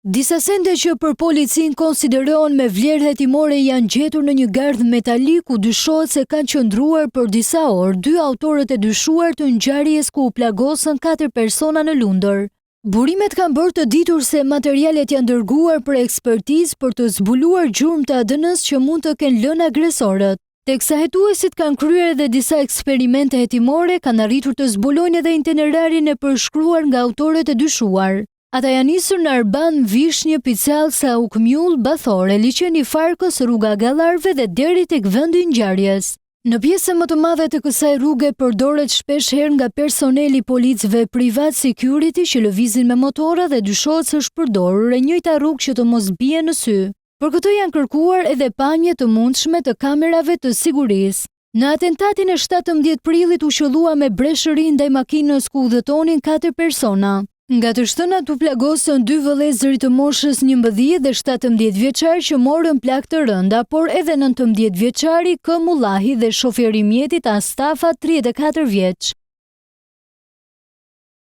Disa sende që për policin konsiderohen me vlerë hetimore janë gjetur në një gardh metalik ku dyshohet se kanë qëndruar për disa orë dy autorët e dyshuar të ngjarjes ku u plagosën 4 persona në Lundër. Burimet kanë bërë të ditur se materialet janë dërguar për ekspertizë për të zbuluar gjurmë të ADN-s që mund të kenë lënë agresorët. Teksa hetuesit kanë kryer edhe disa eksperimente hetimore, kanë arritur të zbulojnë edhe itinerarin e përshkruar nga autorët e dyshuar. Ata janë nisur në Arban, Vishnjë, Picall, Sauk Mjull, Bathore, liçeni Farkës, rruga Gallarëve dhe deri tek vendi i ngjarjes. Në pjesën më të madhe të kësaj rruge përdoret shpesh herë nga personeli policëve privat security që lëvizin me motora dhe dyshohet se është përdorur e njëjta rrugë që të mos bie në sy. Për këtë janë kërkuar edhe pamje të mundshme të kamerave të sigurisë. Në atentatin e 17 prillit u qellua me breshëri ndaj makinës ku udhëtonin 4 persona. Nga të shtënat u plagosën 2 vëllezër të moshës 11 dhe 17 vjeçar që morën plagë të rënda, por edhe 19 vjeçari K. Mullahi dhe shoferi i mjetit Astafa 34 vjeç.